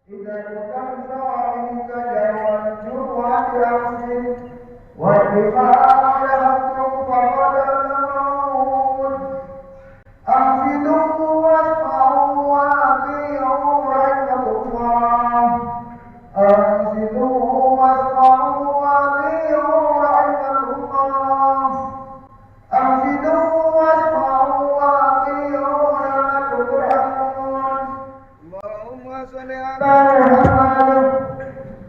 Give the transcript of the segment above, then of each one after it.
إذا كان ذلك يوم الجمعة والرقاب يهتم فقد الموت أنفذوا واسمعوا وأطيعوا رحمة الله أنفذوا واسمعوا وأطيعوا رحمة الله أنفذوا واسمعوا وأطيعوا رحمة الرحمن اللهم صل على محمد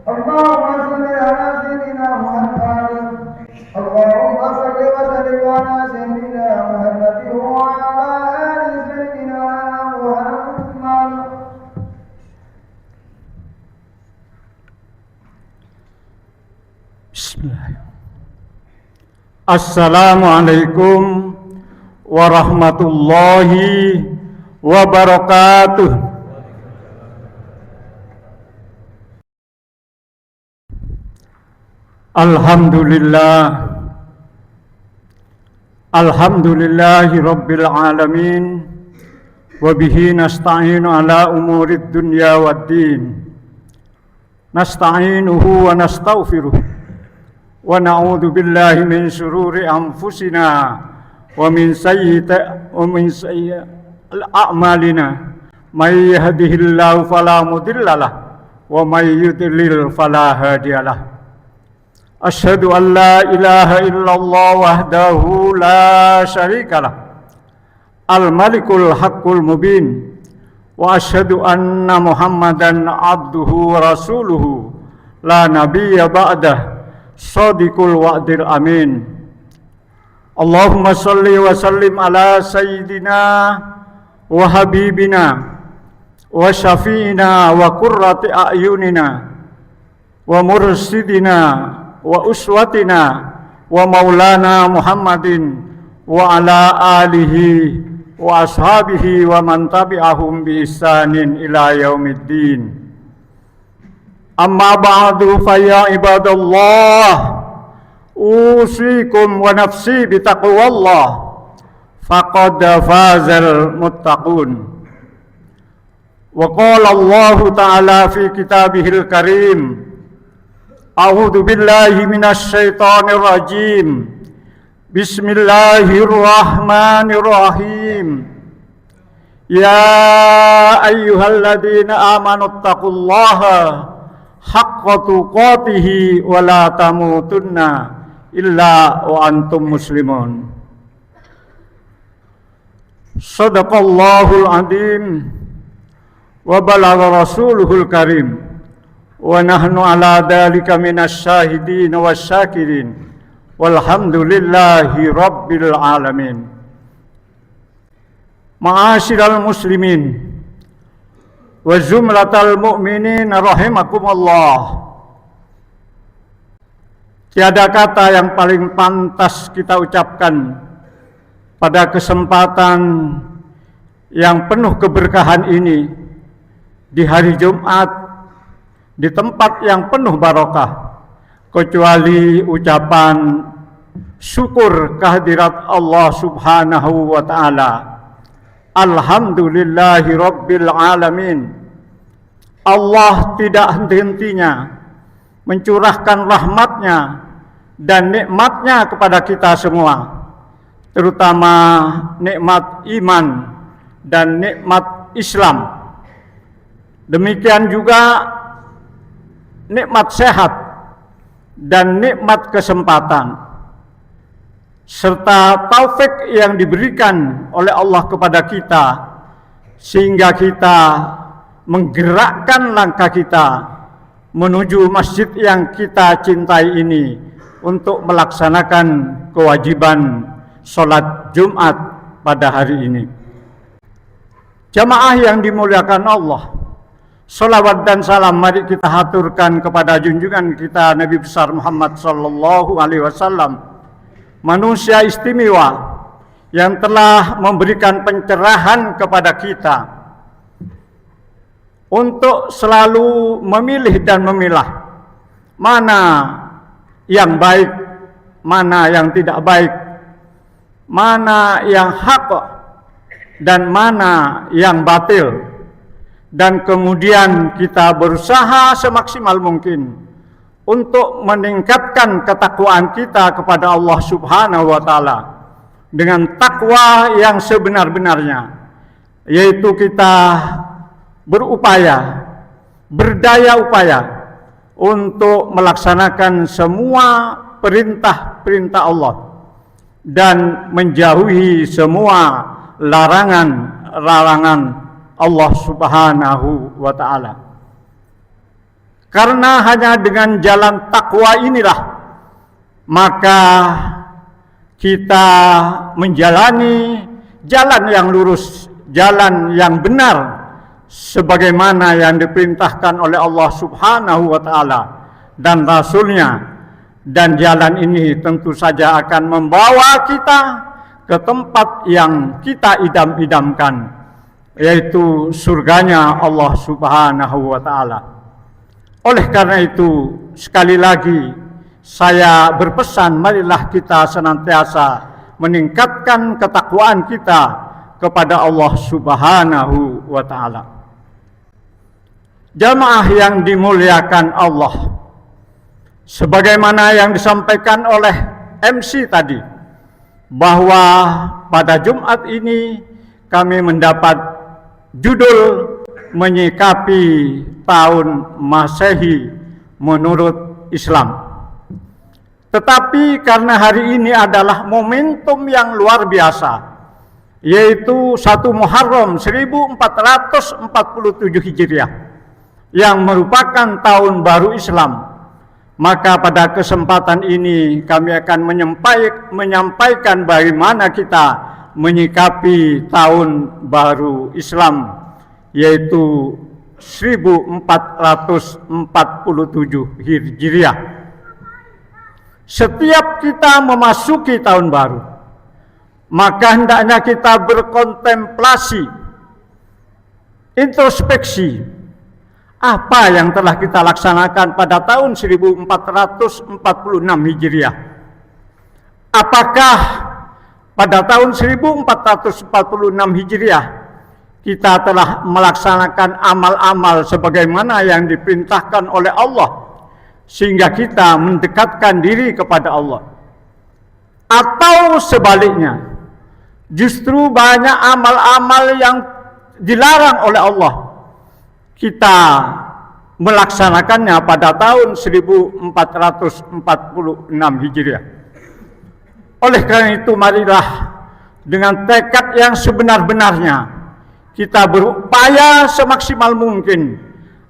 اللهم صل على سيدنا محمد اللهم صل وسلم على سيدنا محمد وعلى آل سيدنا محمد. Bismillahirrahmanirrahim. Assalamualaikum warahmatullahi wabarakatuh. Alhamdulillahi rabbil alamin wa bihi nasta'inu ala umurid dunya waddin nasta'inuhu wa nastaghfiruh wa na'udzu billahi min syururi anfusina wa min sayyi'ati a'malina may yahdihillahu fala mudhillalah wa may yudlil fala hadiyalah. Asyhadu an la ilaha illallah wahdahu la syarikalah al-malikul haqqul mubin wa asyhadu anna muhammadan abduhu wa rasuluhu la nabiyya ba'dah shadiqul wa'dil amin. Allahumma salli wa sallim ala sayyidina wa habibina wa syafi'ina wa qurrati a'yunina wa mursidina wa uswatina wa maulana Muhammadin wa ala alihi wa ashabihi wa man tabi'ahum bi ihsanin ila yaumiddin. Amma ba'du fa ya ibadallah usikum wa nafsi bi taqwallah faqad fazal muttaqun. Wa qala Allah ta'ala fi kitabihil karim A'udzu billahi minasy syaithanir rajim. Bismillahirrahmanirrahim. Ya ayyuhalladzina amanu taqullaha haqqa tuqatih wa la tamutunna illa wa antum muslimun. Shadaqallahul azim wa balagha rasuluhul karim. Wa nahnu ala dzalika minasy syahidin wasyakirin walhamdulillahi rabbil alamin. Ma'asyiral muslimin wa jumlatal mu'minin rahimakumullah. Tiada kata yang paling pantas kita ucapkan pada kesempatan yang penuh keberkahan ini di hari Jumat di tempat yang penuh barokah kecuali ucapan syukur kehadirat Allah Subhanahu wa taala. Alhamdulillahi rabbil alamin. Allah tidak henti-hentinya mencurahkan rahmatnya dan nikmatnya kepada kita semua, terutama nikmat iman dan nikmat Islam. Demikian juga nikmat sehat dan nikmat kesempatan serta taufik yang diberikan oleh Allah kepada kita sehingga kita menggerakkan langkah kita menuju masjid yang kita cintai ini untuk melaksanakan kewajiban sholat Jumat pada hari ini. Jamaah yang dimuliakan Allah, salawat dan salam mari kita haturkan kepada junjungan kita Nabi besar Muhammad sallallahu alaihi wasallam, manusia istimewa yang telah memberikan pencerahan kepada kita untuk selalu memilih dan memilah mana yang baik, mana yang tidak baik, mana yang hak dan mana yang batil. dan kemudian kita berusaha semaksimal mungkin untuk meningkatkan ketakwaan kita kepada Allah Subhanahu wa taala dengan takwa yang sebenar-benarnya, yaitu kita berupaya, berdaya upaya untuk melaksanakan semua perintah-perintah Allah dan menjauhi semua larangan-larangan Allah Subhanahu wa taala. Karena hanya dengan jalan takwa inilah maka kita menjalani jalan yang lurus, jalan yang benar sebagaimana yang diperintahkan oleh Allah Subhanahu wa taala dan Rasul-Nya. Dan jalan ini tentu saja akan membawa kita ke tempat yang kita idam-idamkan, yaitu surganya Allah Subhanahu wa taala. Oleh karena itu, sekali lagi saya berpesan, marilah kita senantiasa meningkatkan ketakwaan kita kepada Allah Subhanahu wa taala. Jamaah yang dimuliakan Allah, sebagaimana yang disampaikan oleh MC tadi, bahwa pada Jumat ini kami mendapat judul menyikapi tahun Masehi menurut Islam. Tetapi karena hari ini adalah momentum yang luar biasa, yaitu 1 Muharram 1447 Hijriah yang merupakan tahun baru Islam, maka pada kesempatan ini kami akan menyampaikan bagaimana kita menyikapi tahun baru Islam, yaitu 1447 Hijriah. Setiap kita memasuki tahun baru, maka hendaknya kita berkontemplasi, introspeksi, apa yang telah kita laksanakan pada tahun 1446 Hijriah. Apakah pada tahun 1446 Hijriah kita telah melaksanakan amal-amal sebagaimana yang diperintahkan oleh Allah sehingga kita mendekatkan diri kepada Allah? Atau sebaliknya, justru banyak amal-amal yang dilarang oleh Allah kita melaksanakannya pada tahun 1446 Hijriah. Oleh karena itu, marilah dengan tekad yang sebenar-benarnya kita berupaya semaksimal mungkin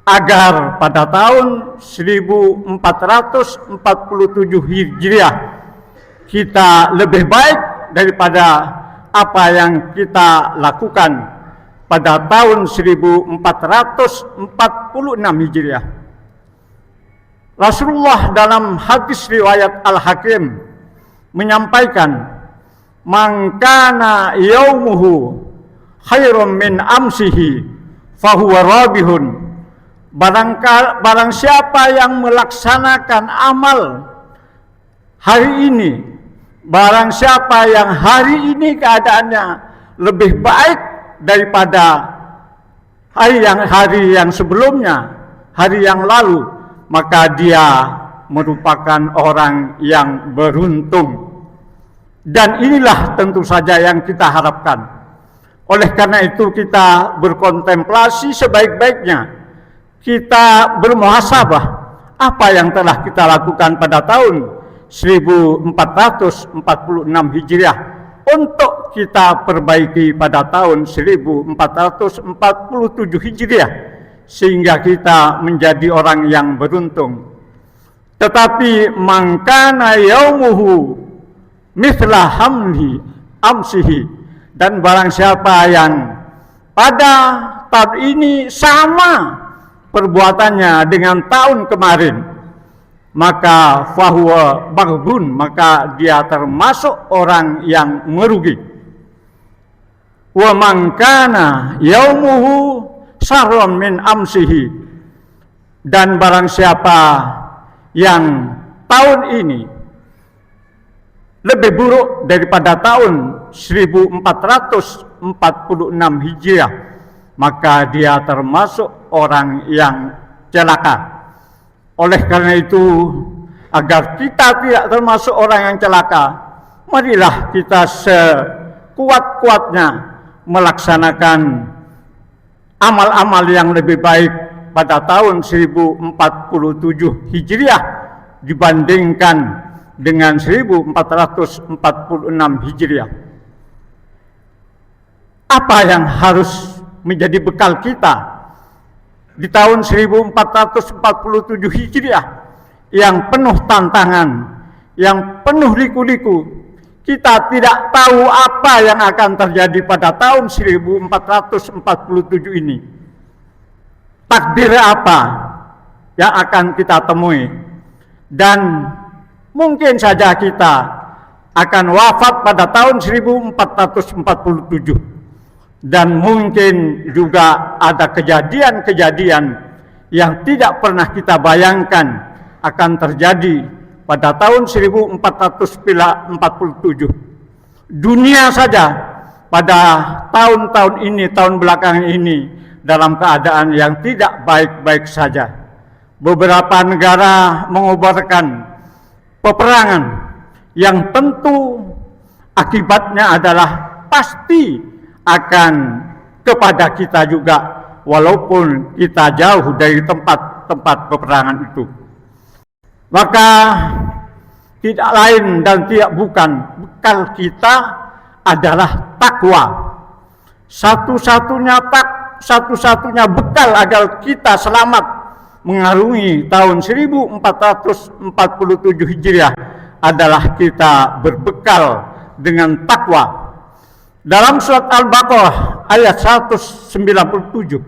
agar pada tahun 1447 Hijriah kita lebih baik daripada apa yang kita lakukan pada tahun 1446 Hijriah. Rasulullah dalam hadis riwayat Al-Hakim menyampaikan, "Man kana yaumuhu khairum min amsihi fahuwa rabihun." Barang siapa yang melaksanakan amal hari ini, barang siapa yang hari ini keadaannya lebih baik daripada hari yang sebelumnya, hari yang lalu, maka dia merupakan orang yang beruntung. Dan inilah tentu saja yang kita harapkan. Oleh karena itu kita berkontemplasi sebaik-baiknya, kita bermuhasabah apa yang telah kita lakukan pada tahun 1446 Hijriah untuk kita perbaiki pada tahun 1447 Hijriah sehingga kita menjadi orang yang beruntung. Tetapi mangkana yaumuhu mithla hamli amsihi, dan barang siapa yang pada tahun ini sama perbuatannya dengan tahun kemarin, maka fahuwa baghdun, maka dia termasuk orang yang merugi. Wa man kana yaumuhu syarran min amsihi, dan barang siapa yang tahun ini lebih buruk daripada tahun 1446 Hijriah, maka dia termasuk orang yang celaka. Oleh karena itu, agar kita tidak termasuk orang yang celaka, marilah kita sekuat-kuatnya melaksanakan amal-amal yang lebih baik pada tahun 1047 Hijriah dibandingkan dengan 1446 Hijriah. Apa yang harus menjadi bekal kita di tahun 1447 Hijriah yang penuh tantangan, yang penuh liku-liku? Kita tidak tahu apa yang akan terjadi pada tahun 1447 ini. Takdir apa yang akan kita temui, dan mungkin saja kita akan wafat pada tahun 1447, dan mungkin juga ada kejadian-kejadian yang tidak pernah kita bayangkan akan terjadi pada tahun 1447. Dunia saja pada tahun-tahun ini, tahun belakangan ini, dalam keadaan yang tidak baik-baik saja. Beberapa negara mengobarkan peperangan yang tentu akibatnya adalah pasti akan kepada kita juga, walaupun kita jauh dari tempat-tempat peperangan itu. Maka tidak lain dan tidak bukan, bekal kita adalah takwa. Satu-satunya bekal agar kita selamat mengarungi tahun 1447 Hijriah adalah kita berbekal dengan takwa. Dalam surat Al-Baqarah ayat 197,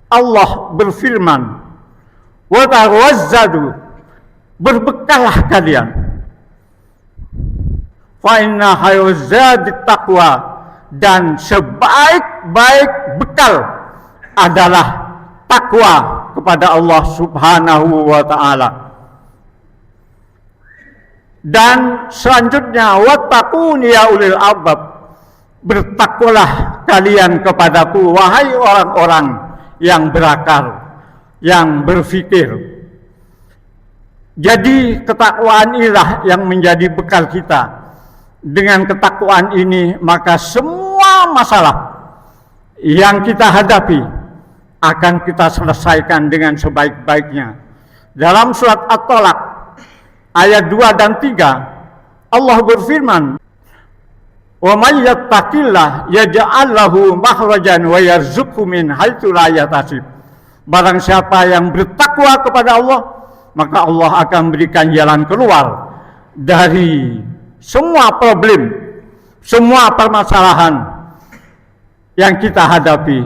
Allah berfirman, "Wa tawazzadu," berbekallah kalian. Fa inna khairaz zadi taqwa, dan sebaik-baik bekal adalah takwa kepada Allah Subhanahu wa ta'ala. Dan selanjutnya, wattaqun ya ulil albab, bertakwalah kalian kepadaku wahai orang-orang yang berakal, yang berfikir. Jadi ketakwaan inilah yang menjadi bekal kita. Dengan ketakwaan ini, maka semua masalah yang kita hadapi akan kita selesaikan dengan sebaik-baiknya. Dalam surat At-Talaq ayat 2 dan 3, Allah berfirman, "Wa may yattaqillah yaj'al lahu makhrajan wa yarzuqhu min haitsu la yahtasib." Barang siapa yang bertakwa kepada Allah, maka Allah akan berikan jalan keluar dari semua problem, semua permasalahan yang kita hadapi,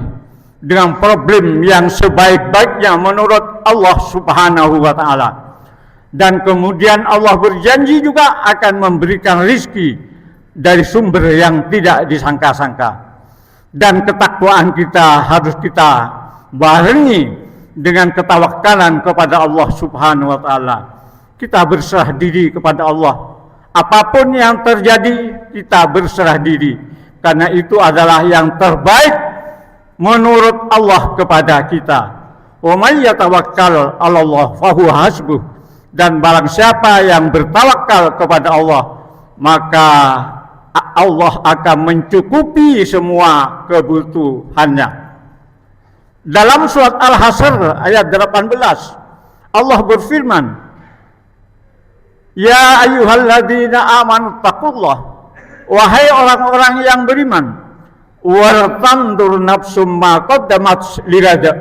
dengan problem yang sebaik-baiknya menurut Allah Subhanahu wa ta'ala. Dan kemudian Allah berjanji juga akan memberikan rizki dari sumber yang tidak disangka-sangka. Dan ketakwaan kita harus kita barengi dengan ketawakkalan kepada Allah Subhanahu wa ta'ala. Kita berserah diri kepada Allah. Apapun yang terjadi, kita berserah diri, karena itu adalah yang terbaik menurut Allah kepada kita. Wa may yatawakkal 'alallah fahuwa hasbuh, dan barang siapa yang bertawakal kepada Allah, maka Allah akan mencukupi semua kebutuhannya. Dalam surat Al-Hasr ayat 18, Allah berfirman, "Ya ayyuhalladzina amanu taqullah," wahai orang-orang yang beriman, "wal tandur nafsum ma qaddamat lirada."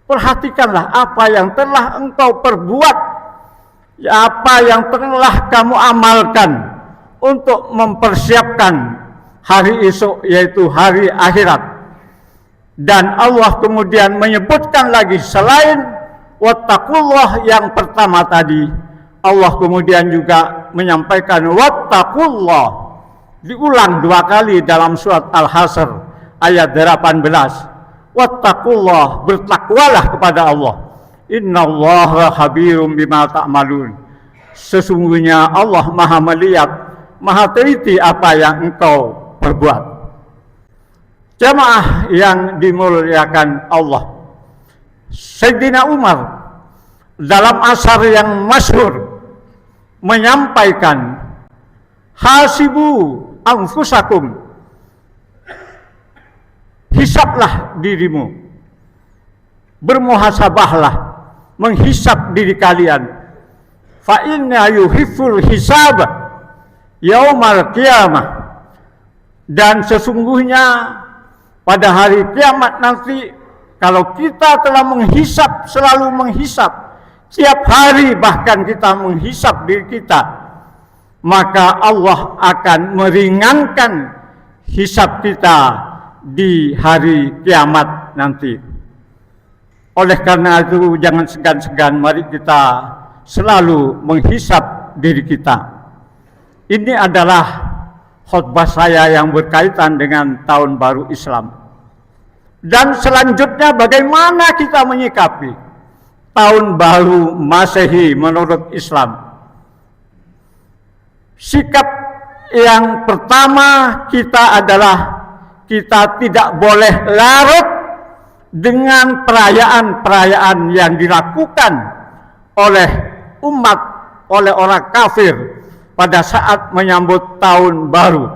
Perhatikanlah apa yang telah engkau perbuat, apa yang telah kamu amalkan untuk mempersiapkan hari esok, yaitu hari akhirat. Dan Allah kemudian menyebutkan lagi selain wattaqullah yang pertama tadi, Allah kemudian juga menyampaikan wattaqullah, diulang 2 kali dalam surat Al-Hasr ayat 18. Wattaqullah, bertakwalah kepada Allah. Innallaha khabirum bima ta'malun. Sesungguhnya Allah Maha melihat, Maha teliti apa yang engkau perbuat. Jamaah yang dimuliakan Allah, Sayyidina Umar dalam asar yang masyhur menyampaikan, hasibu anfusakum, hisablah dirimu, bermuhasabahlah, menghisab diri kalian, fa inna yuhibbul hisab yaumal qiyamah, dan sesungguhnya pada hari kiamat nanti, kalau kita telah menghisab, selalu menghisab tiap hari, bahkan kita menghisab diri kita, maka Allah akan meringankan hisab kita di hari kiamat nanti. Oleh karena itu, jangan segan-segan, mari kita selalu menghisab diri kita. Ini adalah khutbah saya yang berkaitan dengan tahun baru Islam. Dan selanjutnya, bagaimana kita menyikapi tahun baru Masehi menurut Islam. Sikap yang pertama kita adalah, kita tidak boleh larut dengan perayaan-perayaan yang dilakukan oleh umat, oleh orang kafir pada saat menyambut tahun baru.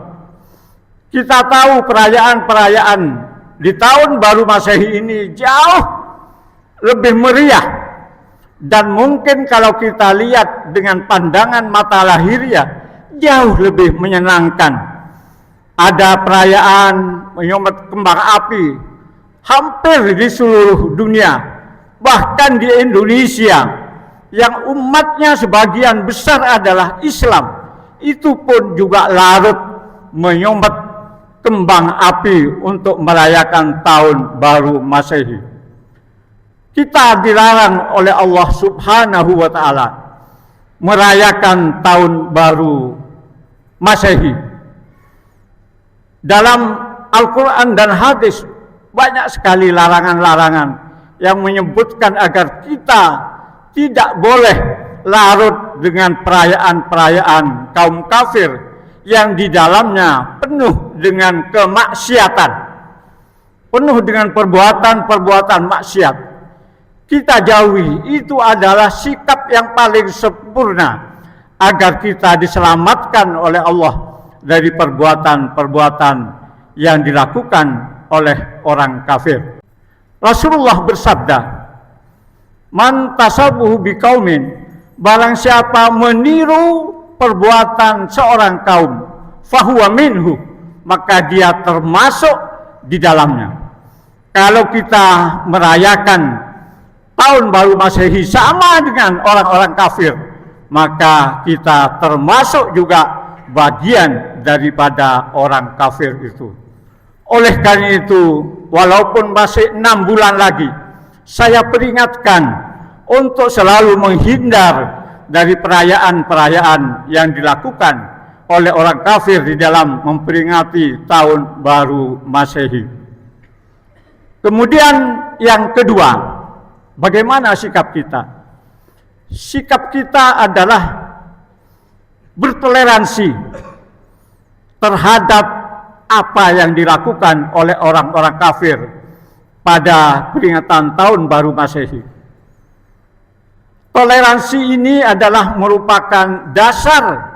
Kita tahu perayaan-perayaan di tahun baru Masehi ini jauh lebih meriah, dan mungkin kalau kita lihat dengan pandangan mata lahiriah, jauh lebih menyenangkan. Ada perayaan menyambut kembang api hampir di seluruh dunia, bahkan di Indonesia yang umatnya sebagian besar adalah Islam, itu pun juga larut menyambut kembang api untuk merayakan tahun baru Masehi. Kita dilarang oleh Allah Subhanahu wa Ta'ala merayakan tahun baru Masehi. Dalam Al-Quran dan hadis banyak sekali larangan-larangan yang menyebutkan agar kita tidak boleh larut dengan perayaan-perayaan kaum kafir yang di dalamnya penuh dengan kemaksiatan, penuh dengan perbuatan-perbuatan maksiat. Kita jauhi, itu adalah sikap yang paling sempurna agar kita diselamatkan oleh Allah dari perbuatan-perbuatan yang dilakukan oleh orang kafir. Rasulullah bersabda, man tasabuhu biqaumin, barang siapa meniru perbuatan seorang kaum, fahuwa minhu, maka dia termasuk di dalamnya. Kalau kita merayakan tahun baru Masehi sama dengan orang-orang kafir, maka kita termasuk juga bagian daripada orang kafir itu. Oleh karena itu, walaupun masih 6 bulan lagi, saya peringatkan untuk selalu menghindar dari perayaan-perayaan yang dilakukan oleh orang kafir di dalam memperingati tahun baru Masehi. Kemudian yang kedua, bagaimana sikap kita? Sikap kita adalah bertoleransi terhadap apa yang dilakukan oleh orang-orang kafir pada peringatan tahun baru Masehi. Toleransi ini adalah merupakan dasar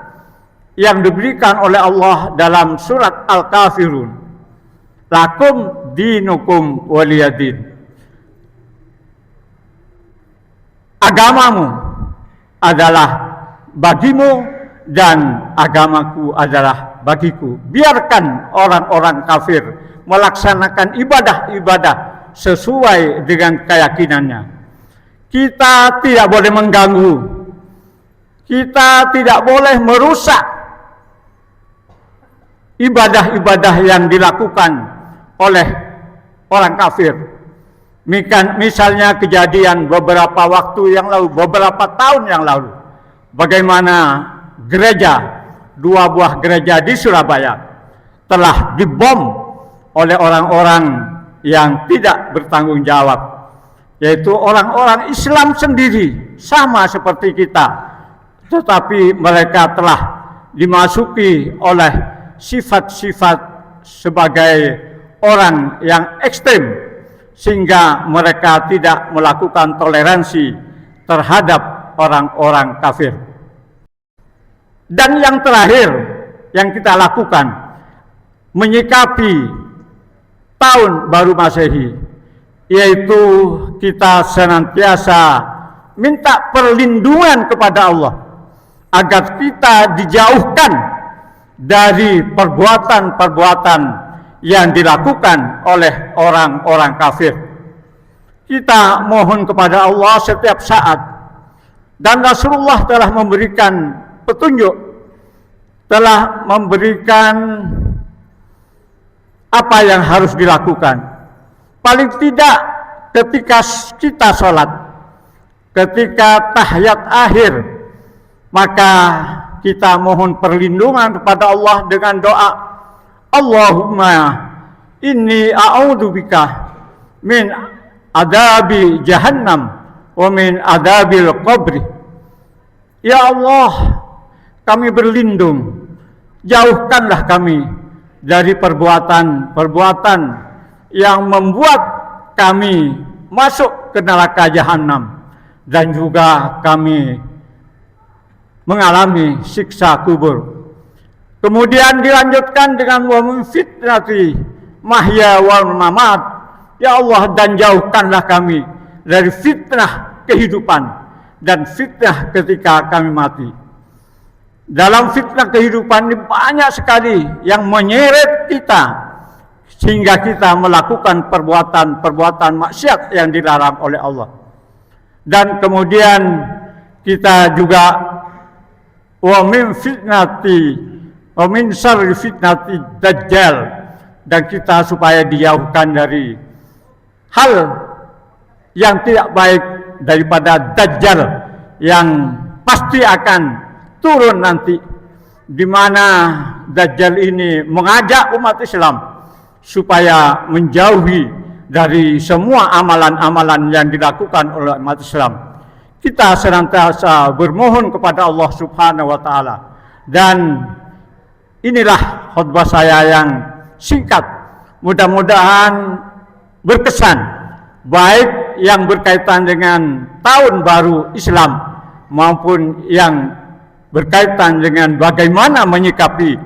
yang diberikan oleh Allah dalam surat Al-Kafirun. Lakum dinukum waliyadin. Agamamu adalah bagimu dan agamaku adalah bagiku. Biarkan orang-orang kafir melaksanakan ibadah-ibadah sesuai dengan keyakinannya. Kita tidak boleh mengganggu, kita tidak boleh merusak ibadah-ibadah yang dilakukan oleh orang kafir. Misalnya kejadian beberapa waktu yang lalu, beberapa tahun yang lalu, bagaimana gereja, 2 buah gereja di Surabaya telah dibom oleh orang-orang yang tidak bertanggung jawab, yaitu orang-orang Islam sendiri, sama seperti kita, tetapi mereka telah dimasuki oleh sifat-sifat sebagai orang yang ekstrem, sehingga mereka tidak melakukan toleransi terhadap orang-orang kafir. Dan yang terakhir yang kita lakukan menyikapi tahun baru Masehi, yaitu kita senantiasa minta perlindungan kepada Allah agar kita dijauhkan dari perbuatan-perbuatan yang dilakukan oleh orang-orang kafir. Kita mohon kepada Allah setiap saat, dan Rasulullah telah memberikan petunjuk, telah memberikan apa yang harus dilakukan. Paling tidak ketika kita sholat, ketika tahiyat akhir, maka kita mohon perlindungan kepada Allah dengan doa, Allahumma inni a'udzubika min adabi jahannam wa min adabil qabri. Ya Allah, kami berlindung, jauhkanlah kami dari perbuatan-perbuatan yang membuat kami masuk ke neraka jahanam, dan juga kami mengalami siksa kubur. Kemudian dilanjutkan dengan wa min fitnati mahya wal mamat. Ya Allah, dan jauhkanlah kami dari fitnah kehidupan dan fitnah ketika kami mati. Dalam fitnah kehidupan ini banyak sekali yang menyeret kita sehingga kita melakukan perbuatan-perbuatan maksiat yang dilarang oleh Allah. Dan kemudian kita juga wa min syarri fitnati dajjal, dan kita supaya dijauhkan dari hal yang tidak baik daripada dajjal yang pasti akan turun nanti, di mana dajjal ini mengajak umat Islam supaya menjauhi dari semua amalan-amalan yang dilakukan oleh umat Islam. Kita senantiasa bermohon kepada Allah Subhanahu wa taala. Dan inilah khutbah saya yang singkat, mudah-mudahan berkesan, baik yang berkaitan dengan tahun baru Islam maupun yang berkaitan dengan bagaimana menyikapi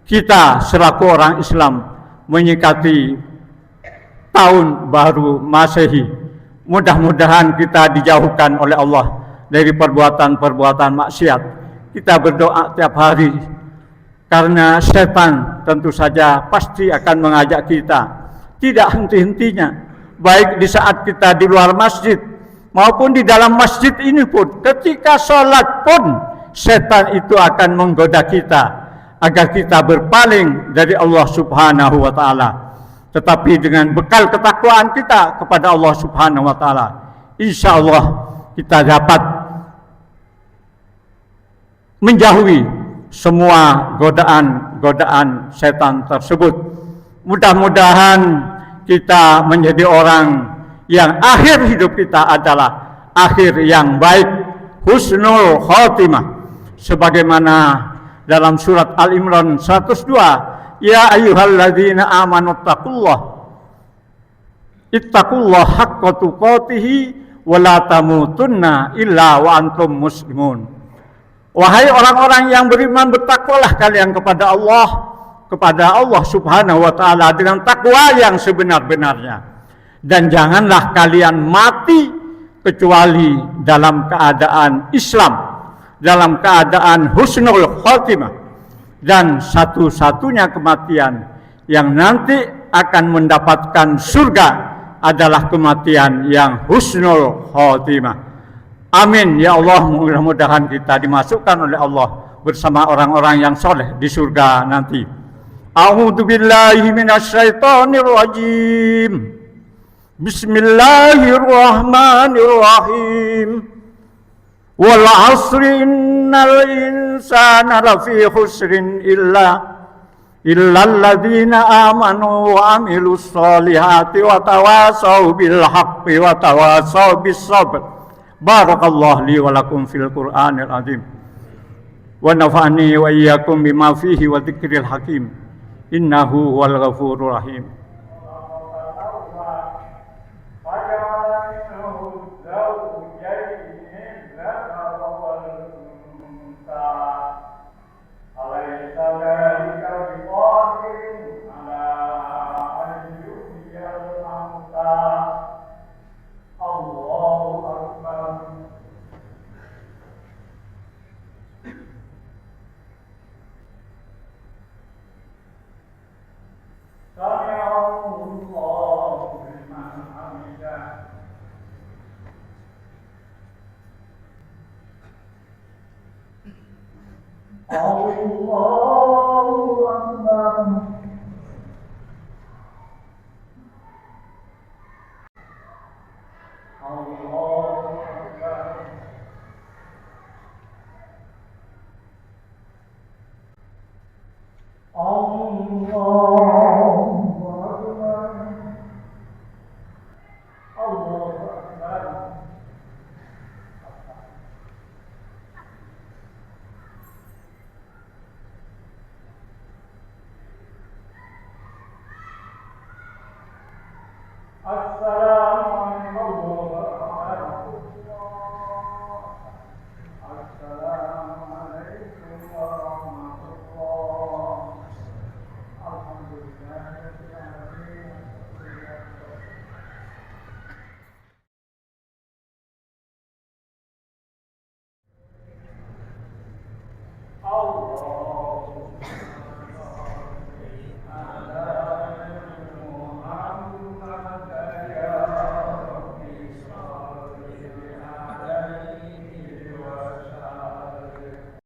kita selaku orang Islam menyikapi tahun baru Masehi. Mudah-mudahan kita dijauhkan oleh Allah dari perbuatan-perbuatan maksiat. Kita berdoa tiap hari, karena setan tentu saja pasti akan mengajak kita tidak henti-hentinya, baik di saat kita di luar masjid maupun di dalam masjid ini pun. Ketika sholat pun setan itu akan menggoda kita agar kita berpaling dari Allah Subhanahu wa taala. Tetapi dengan bekal ketakwaan kita kepada Allah Subhanahu wa taala, insyaallah kita dapat menjauhi semua godaan-godaan setan tersebut. Mudah-mudahan kita menjadi orang yang akhir hidup kita adalah akhir yang baik, husnul khotimah, sebagaimana dalam surat Al-Imran 102, ya ayyuhalladzina amanu ittaqullah haqqa tuqatihi wa la tamutunna illa wa antum muslimun. Wahai orang-orang yang beriman, bertakwalah kalian kepada Allah Subhanahu wa taala dengan takwa yang sebenar-benarnya, dan janganlah kalian mati kecuali dalam keadaan Islam, dalam keadaan husnul khotimah. Dan satu-satunya kematian yang nanti akan mendapatkan surga adalah kematian yang husnul khotimah. Amin ya Allah, mudah-mudahan kita dimasukkan oleh Allah bersama orang-orang yang soleh di surga nanti. A'udzu billahi minasyaitonir rajim. Bismillahirrahmanirrahim. Wal 'asri innal insana lafi khusrin illal ladzina amanu wa amilus solihati wa tawasaw bil haqqi wa tawasaw bis sabr. Barakallahu li wa lakum fil Qur'anil azim wa nafa'ani wa iyyakum bima fihi wa dzikril hakim. innahu huwal ghafurur rahim.